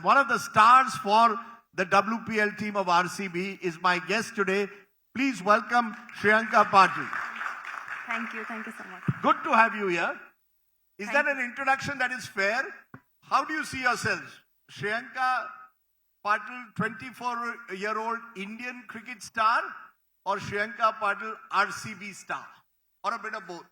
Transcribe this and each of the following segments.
one of the stars for the WPL team of RCB, is my guest today. Please welcome Shreyanka Patil. Thank you so much. Good to have you here. Is Thank that an introduction that is fair? How do you see yourselves? Shreyanka Patil, 24-year-old Indian cricket star, or Shreyanka Patil, RCB star? Or a bit of both?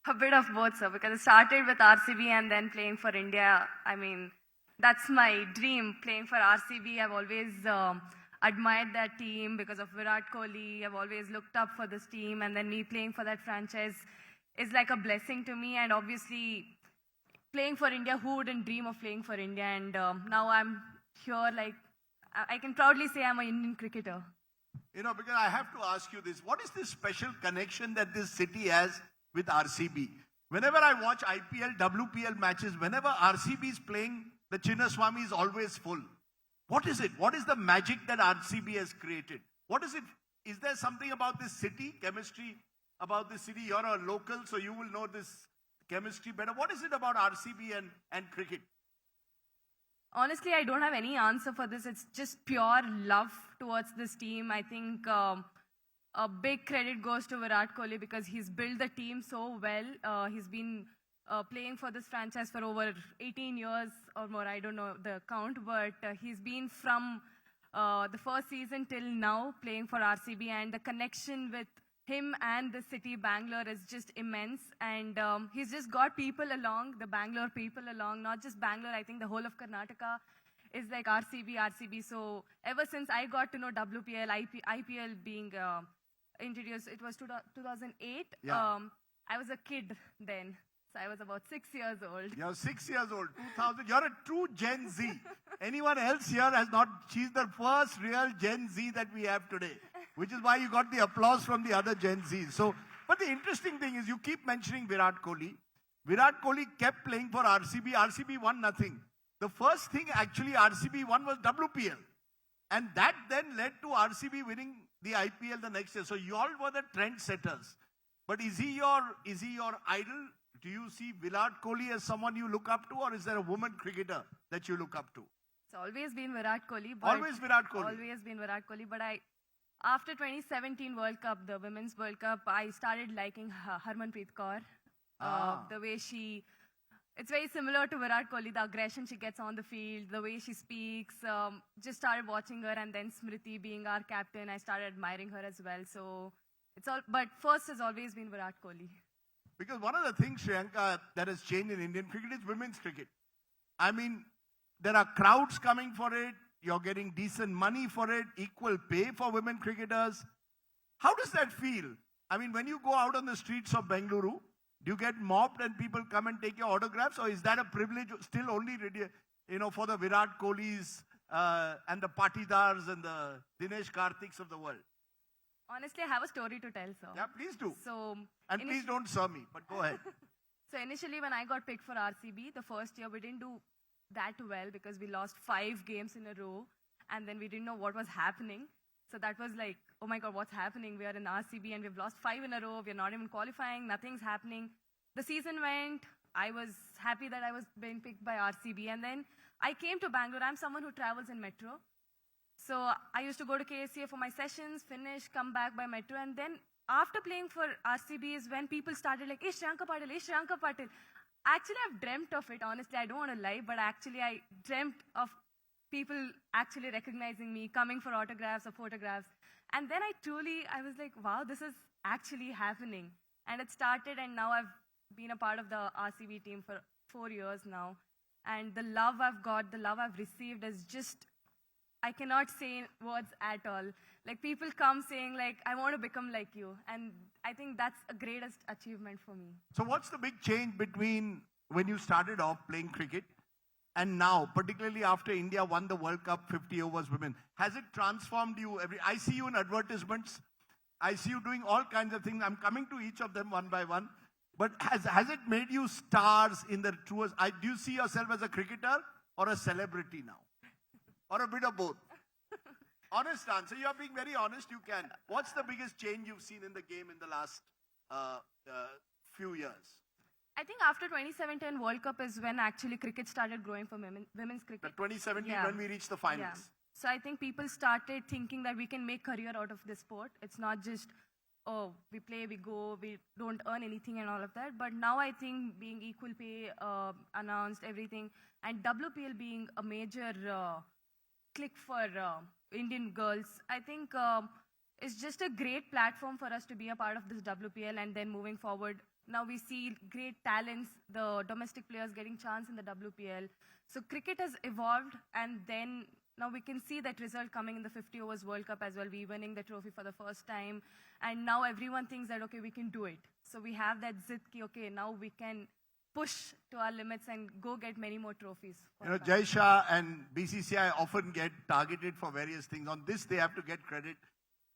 A bit of both, sir, because I started with RCB and then playing for India. I mean, that's my dream, playing for RCB. I've always admired that team because of Virat Kohli. I've always looked up for this team, and then me playing for that franchise is like a blessing to me. And obviously, playing for India, who wouldn't dream of playing for India? And now I'm here, like, I can proudly say I'm an Indian cricketer. You know, because I have to ask you this. What is this special connection that this city has with RCB? Whenever I watch IPL, WPL matches, whenever RCB is playing, the Chinnaswamy is always full. What is it? What is the magic that RCB has created? What is it? Is there something about this city, chemistry about this city? You're a local, so you will know this chemistry better. What is it about RCB and cricket? Honestly, I don't have any answer for this. It's just pure love towards this team. I think a big credit goes to Virat Kohli because he's built the team so well. He's been playing for this franchise for over 18 years or more. I don't know the count, but he's been from the first season till now playing for RCB, and the connection with him and the city, Bangalore, is just immense. And he's just got people along, the Bangalore people along, not just Bangalore. I think the whole of Karnataka is like RCB. So ever since I got to know WPL, IPL being introduced, it was 2008. Yeah. I was a kid then. So I was about 6 years old. You're 6 years old, 2000. You're a true Gen Z. Anyone else here has not. She's the first real Gen Z that we have today, which is why you got the applause from the other Gen Zs. So, but the interesting thing is you keep mentioning Virat Kohli. Virat Kohli kept playing for RCB. RCB won nothing. The first thing actually RCB won was WPL. And that then led to RCB winning the IPL the next year. So you all were the trendsetters. But is he your idol? Do you see Virat Kohli as someone you look up to, or is there a woman cricketer that you look up to? It's always been Virat Kohli. But Always Virat Kohli. Always been Virat Kohli. But after 2017 World Cup, the Women's World Cup, I started liking Harmanpreet Kaur. The way it's very similar to Virat Kohli, the aggression she gets on the field, the way she speaks. Just started watching her, and then Smriti being our captain, I started admiring her as well. So it's all, but first has always been Virat Kohli. Because one of the things, Shreyanka, that has changed in Indian cricket is women's cricket. I mean, there are crowds coming for it. You're getting decent money for it, equal pay for women cricketers. How does that feel? I mean, when you go out on the streets of Bengaluru, do you get mobbed and people come and take your autographs? Or is that a privilege still only, for the Virat Kohlis and the Patidars and the Dinesh Kartiks of the world? Honestly, I have a story to tell, sir. Yeah, please do. So, and please don't serve me, but go ahead. So initially when I got picked for RCB, the first year we didn't do that well because we lost 5 games in a row, and then we didn't know what was happening. So that was like, oh my God, what's happening? We are in RCB and we've lost 5 in a row. We're not even qualifying. Nothing's happening. The season went. I was happy that I was being picked by RCB. And then I came to Bangalore. I'm someone who travels in metro. So I used to go to KSCA for my sessions, finish, come back by metro. And then after playing for RCB is when people started like, hey, Shreyanka Patil, hey, Shreyanka Patil. Actually, I've dreamt of it. Honestly, I don't want to lie, but actually I dreamt of people actually recognizing me, coming for autographs or photographs. And then I was like, wow, this is actually happening. And it started, and now I've been a part of the RCB team for 4 years now. And the love I've got, the love I've received is just, I cannot say words at all. Like, people come saying, like, I want to become like you. And I think that's a greatest achievement for me. So what's the big change between when you started off playing cricket and now, particularly after India won the World Cup 50 overs women? Has it transformed you? I see you in advertisements. I see you doing all kinds of things. I'm coming to each of them one by one. But has it made you stars in the truest? Do you see yourself as a cricketer or a celebrity now? Or a bit of both? Honest answer. You are being very honest. You can. What's the biggest change you've seen in the game in the last few years? I think after 2017 World Cup is when actually cricket started growing for women's The cricket. 2017 Yeah. when we reached the finals. Yeah. So I think people started thinking that we can make career out of this sport. It's not just, oh, we play, we go, we don't earn anything and all of that. But now I think being equal pay announced, everything, and WPL being a major click for Indian girls, I think it's just a great platform for us to be a part of this WPL, and then moving forward, now we see great talents, the domestic players getting chance in the WPL. So cricket has evolved, and then now we can see that result coming in the 50 overs World Cup as well. We winning the trophy for the first time, and now everyone thinks that, okay, we can do it. So we have that zit ki, okay, now we can push to our limits and go get many more trophies. You know, Jai Shah and BCCI often get targeted for various things. On this, they have to get credit.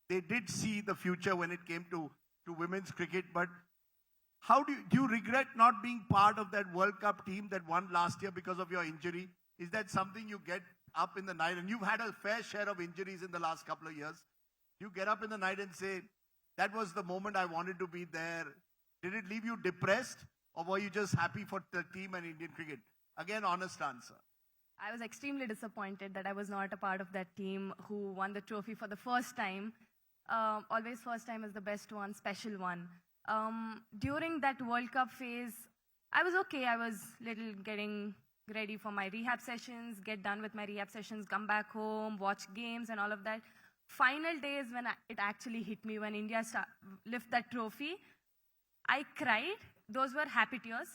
They did see the future when it came to women's cricket, but how do you regret not being part of that World Cup team that won last year because of your injury? Is that something you get up in the night? And you've had a fair share of injuries in the last couple of years. You get up in the night and say, that was the moment I wanted to be there. Did it leave you depressed, or were you just happy for the team and Indian cricket? Again, honest answer. I was extremely disappointed that I was not a part of that team who won the trophy for the first time. Always first time is the best one, special one. During that World Cup phase, I was okay. I was little getting ready for my rehab sessions, get done with my rehab sessions, come back home, watch games and all of that. Final days when it actually hit me, when India lift that trophy, I cried. Those were happy tears.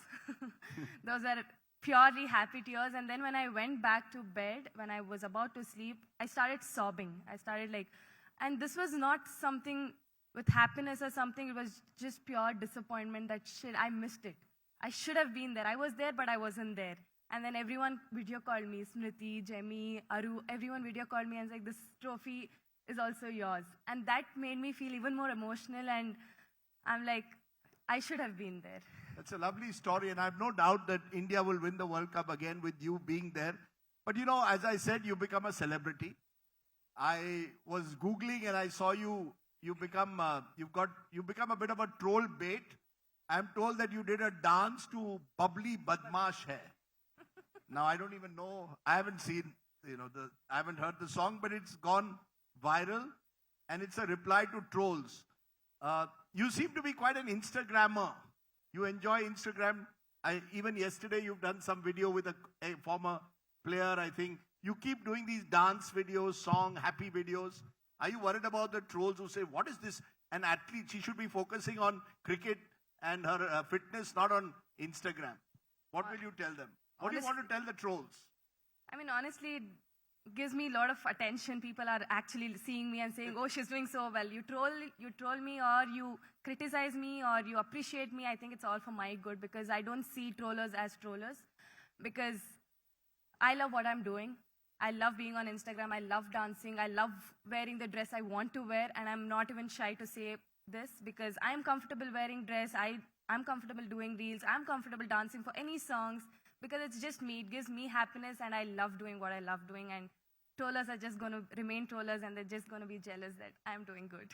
Those were purely happy tears. And then when I went back to bed, when I was about to sleep, I started sobbing. I started like, and this was not something with happiness or something. It was just pure disappointment that shit, I missed it. I should have been there. I was there, but I wasn't there. And then everyone video called me, Smriti, Jemmy, Aru, everyone video called me and was like, this trophy is also yours. And that made me feel even more emotional. And I'm like, I should have been there. That's a lovely story, and I have no doubt that India will win the World Cup again with you being there. But you know, as I said, you become a celebrity. I was Googling and I saw you become a bit of a troll bait. I'm told that you did a dance to Bubbly Badmash Hai. Now I don't even know, I haven't seen, I haven't heard the song, but it's gone viral and it's a reply to trolls. You seem to be quite an Instagrammer. You enjoy Instagram. Even yesterday you've done some video with a former player, I think. You keep doing these dance videos, song, happy videos. Are you worried about the trolls who say, what is this? An athlete, she should be focusing on cricket and her fitness, not on Instagram. What will you tell them? What do you want to tell the trolls? I mean, honestly, it gives me a lot of attention. People are actually seeing me and saying, oh, she's doing so well. You troll me, or you criticize me, or you appreciate me. I think it's all for my good, because I don't see trollers as trollers, because I love what I'm doing. I love being on Instagram. I love dancing. I love wearing the dress I want to wear, and I'm not even shy to say this, because I'm comfortable wearing dress. I'm comfortable doing reels. I'm comfortable dancing for any songs, because it's just me. It gives me happiness, and I love doing what I love doing. And trollers are just going to remain trollers, and they're just going to be jealous that I'm doing good.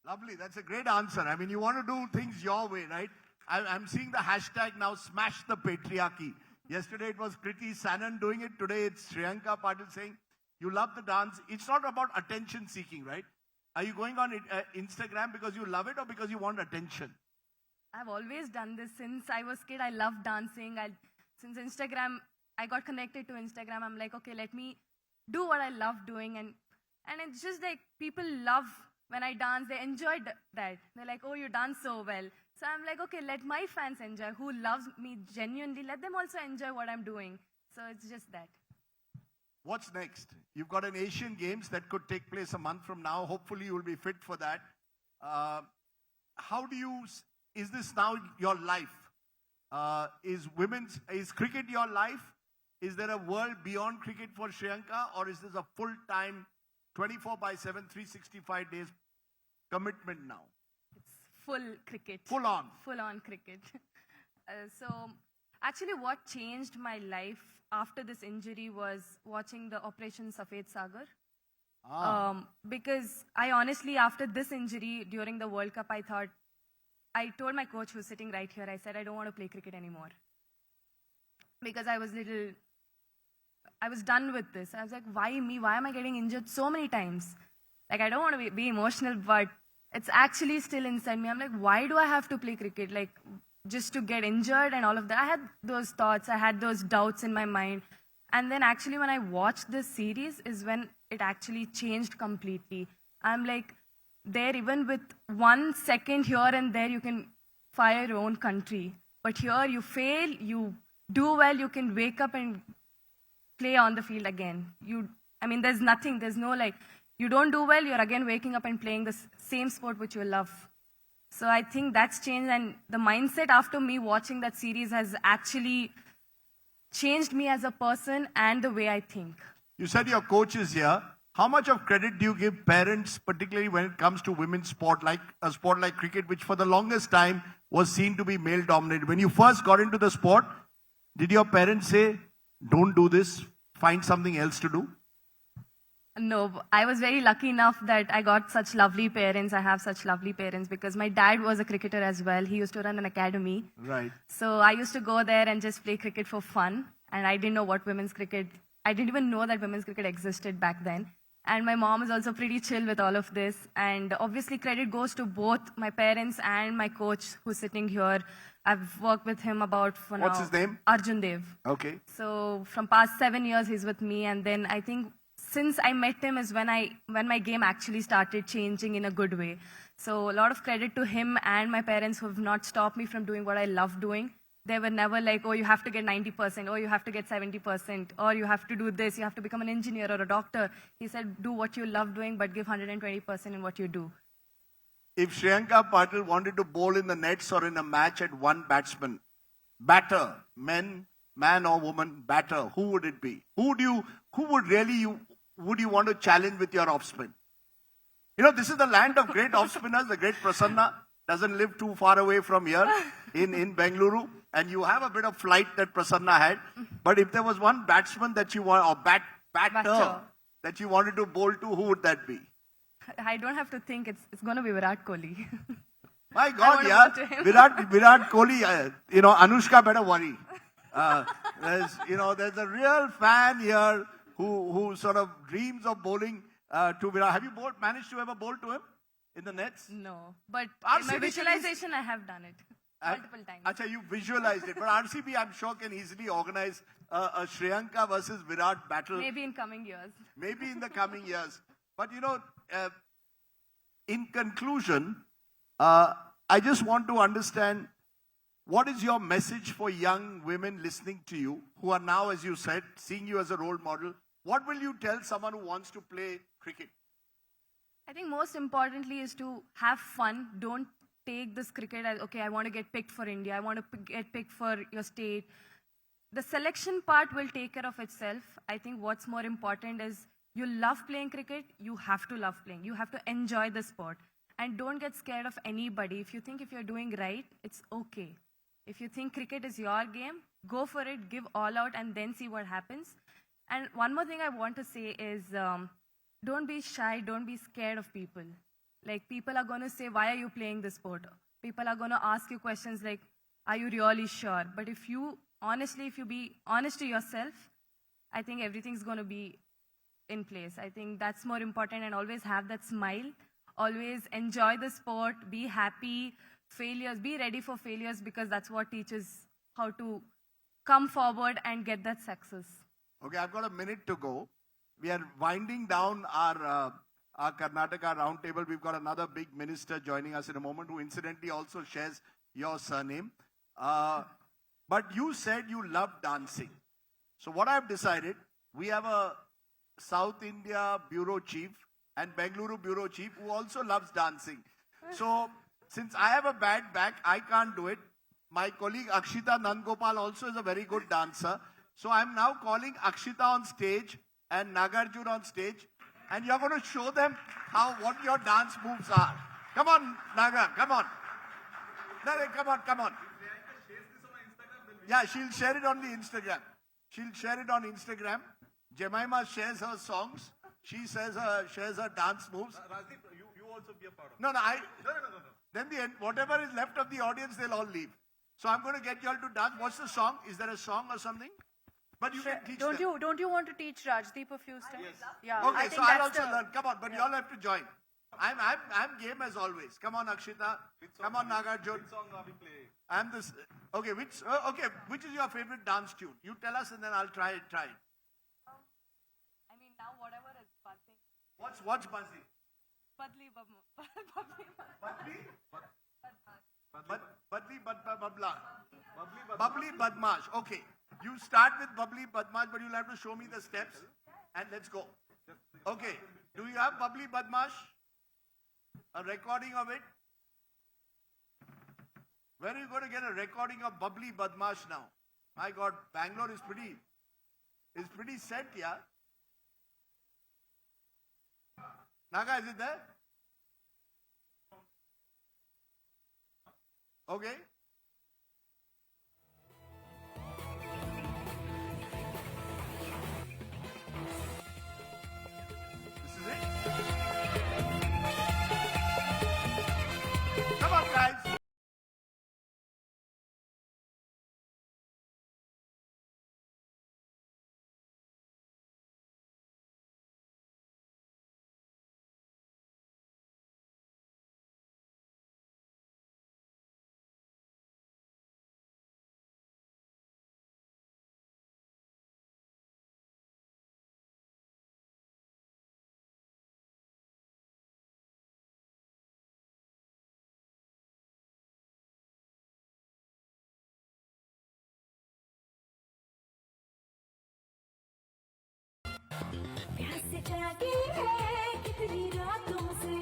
Lovely. That's a great answer. I mean, you want to do things your way, right? I'm seeing the hashtag now, smash the patriarchy. Yesterday it was Kriti Sanon doing it. Today it's Shreyanka Patil saying, you love the dance. It's not about attention seeking, right? Are you going on Instagram because you love it or because you want attention? I've always done this since I was a kid. I love dancing. Since Instagram, I got connected to Instagram. I'm like, okay, let me do what I love doing. And it's just like people love when I dance. They enjoy that. They're like, oh, you dance so well. So I'm like, okay, let my fans enjoy, who loves me genuinely. Let them also enjoy what I'm doing. So it's just that. What's next? You've got an Asian Games that could take place a month from now. Hopefully you'll be fit for that. Is this now your life? Is cricket your life? Is there a world beyond cricket for Shreyanka, or is this a full-time 24/7, 365 days commitment now? It's full cricket. Full on. Full on cricket. So actually what changed my life after this injury was watching the Operation Safed Sagar. Because I honestly, after this injury during the World Cup, I thought I told my coach who's sitting right here, I said, I don't want to play cricket anymore. Because I was done with this. I was like, why me? Why am I getting injured so many times? Like, I don't want to be emotional, but it's actually still inside me. I'm like, why do I have to play cricket? Like, just to get injured and all of that. I had those thoughts, I had those doubts in my mind. And then actually when I watched this series is when it actually changed completely. I'm like, there even with 1 second here and there, you can fire your own country. But here you fail, you do well, you can wake up and play on the field again. There's nothing, there's no like, you don't do well, you're again waking up and playing the same sport which you love. So I think that's changed, and the mindset after me watching that series has actually changed me as a person and the way I think. You said your coach is here. How much of credit do you give parents, particularly when it comes to women's sport, like a sport like cricket, which for the longest time was seen to be male-dominated? When you first got into the sport, did your parents say, don't do this, find something else to do? No, I was very lucky enough that I got such lovely parents. I have such lovely parents because my dad was a cricketer as well. He used to run an academy. Right. So I used to go there and just play cricket for fun. And I didn't know what women's cricket, I didn't even know that women's cricket existed back then. And my mom is also pretty chill with all of this. And obviously credit goes to both my parents and my coach who's sitting here. I've worked with him about for now. What's his name? Arjun Dev. Okay. So from past 7 years, he's with me. And then I think since I met him is when my game actually started changing in a good way. So a lot of credit to him and my parents who have not stopped me from doing what I love doing. They were never like, oh, you have to get 90%, or you have to get 70%, or you have to do this, you have to become an engineer or a doctor. He said, do what you love doing, but give 120% in what you do. If Shreyanka Patil wanted to bowl in the nets or in a match at one batter, man or woman, batter, who would it be? Would you want to challenge with your off-spin? You know, this is the land of great off-spinners. The great Prasanna doesn't live too far away from here in Bengaluru. And you have a bit of flight that Prasanna had. But if there was one batsman that you want, or batter that you wanted to bowl to, who would that be? I don't have to think. It's going to be Virat Kohli. My God, yeah. Virat Kohli, Anushka better worry. There's a real fan here who sort of dreams of bowling to Virat. Have you managed to ever bowl to him in the nets? No, but RCB in my visualization, I have done it multiple times. Acha, you visualized it. But RCB, I'm sure, can easily organize a Shreyanka versus Virat battle. Maybe in coming years. Maybe in the coming years. But, in conclusion, I just want to understand, what is your message for young women listening to you who are now, as you said, seeing you as a role model? What will you tell someone who wants to play cricket? I think most importantly is to have fun. Don't take this cricket as, okay, I want to get picked for India. I want to get picked for your state. The selection part will take care of itself. I think what's more important is you love playing cricket. You have to love playing. You have to enjoy the sport. And don't get scared of anybody. If you think if you're doing right, it's okay. If you think cricket is your game, go for it, give all out, and then see what happens. And one more thing I want to say is, don't be shy, don't be scared of people. Like, people are going to say, why are you playing this sport? People are going to ask you questions like, are you really sure? But if you be honest to yourself, I think everything's going to be in place. I think that's more important, and always have that smile. Always enjoy the sport, be happy. Failures, be ready for failures, because that's what teaches how to come forward and get that success. Okay, I've got a minute to go. We are winding down our Karnataka Roundtable. We've got another big minister joining us in a moment, who incidentally also shares your surname. But you said you love dancing. So what I've decided, we have a South India bureau chief and Bengaluru bureau chief who also loves dancing. So since I have a bad back, I can't do it. My colleague Akshita Nandgopal also is a very good dancer. So I'm now calling Akshita on stage and Nagarjun on stage. And you're going to show them what your dance moves are. Come on, Naga, come on. Come on. Yeah, she'll share it on the Instagram. She'll share it on Instagram. Jemima shares her songs. She shares her dance moves. Rajdeep, you also be a part of it. No. Then whatever is left of the audience, they'll all leave. So I'm going to get you all to dance. What's the song? Is there a song or something? But you can teach them. Don't you want to teach Rajdeep a few steps? Yes. Yeah. Okay, so I'll also learn. Come on, but you all have to join. I'm game as always. Come on, Akshita. Come on, Nagarjun. Which song are we playing? I'm this. Okay, which is your favorite dance tune? You tell us and then I'll try it. I mean, now whatever is buzzing. What's buzzing? Badli babla. Bubbly Badmash. Okay. You start with Bubbly Badmash, but you'll have to show me the steps. And let's go. Okay. Do you have Bubbly Badmash? A recording of it? Where are you going to get a recording of Bubbly Badmash now? My God, Bangalore is pretty set, yeah? Naga, is it there? Okay. This is it. Come on, guys. प्यास जागी है कितनी रातों से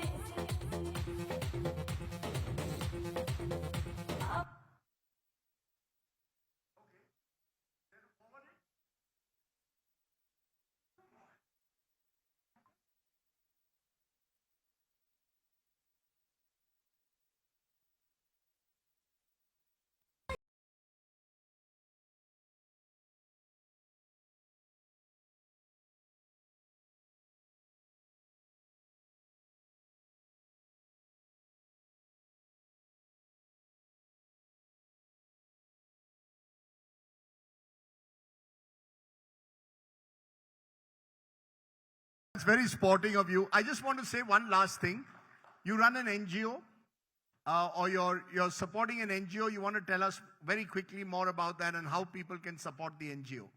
It's very sporting of you. I just want to say one last thing. You run an NGO, or you're supporting an NGO. You want to tell us very quickly more about that and how people can support the NGO.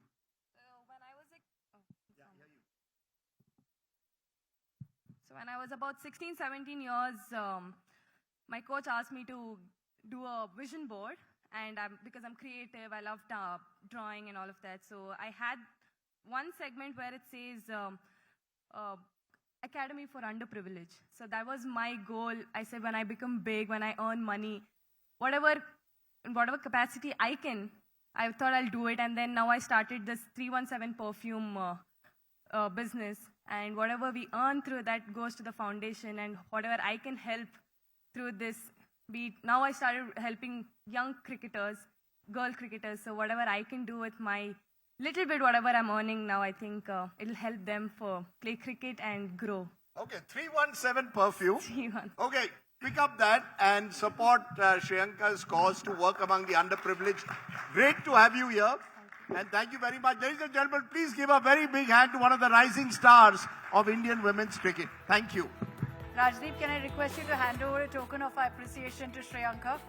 When I was about 16, 17 years, my coach asked me to do a vision board, and because I'm creative, I love drawing and all of that. So I had one segment where it says Academy for Underprivileged. So that was my goal. I said when I become big, when I earn money, whatever capacity I can, I thought I'll do it. And then now I started this 317 perfume business. And whatever we earn through that goes to the foundation, and whatever I can help through this, now I started helping young cricketers, girl cricketers. So whatever I can do with my little bit, whatever I'm earning now, I think it'll help them play cricket and grow. Okay, 317 perfume. 317. Okay, pick up that and support Shreyanka's cause to work among the underprivileged. Great to have you here. And thank you very much. Ladies and gentlemen, please give a very big hand to one of the rising stars of Indian women's cricket. Thank you. Rajdeep, can I request you to hand over a token of appreciation to Shreyanka?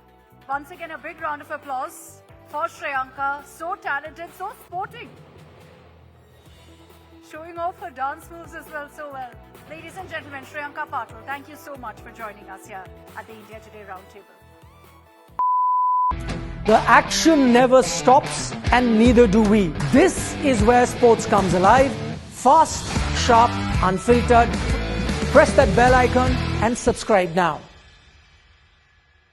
Once again, a big round of applause for Shreyanka. So talented, so sporting. Showing off her dance moves as well so well. Ladies and gentlemen, Shreyanka Patil, thank you so much for joining us here at the India Today Roundtable. The action never stops, and neither do we. This is where sports comes alive. Fast, sharp, unfiltered. Press that bell icon and subscribe now.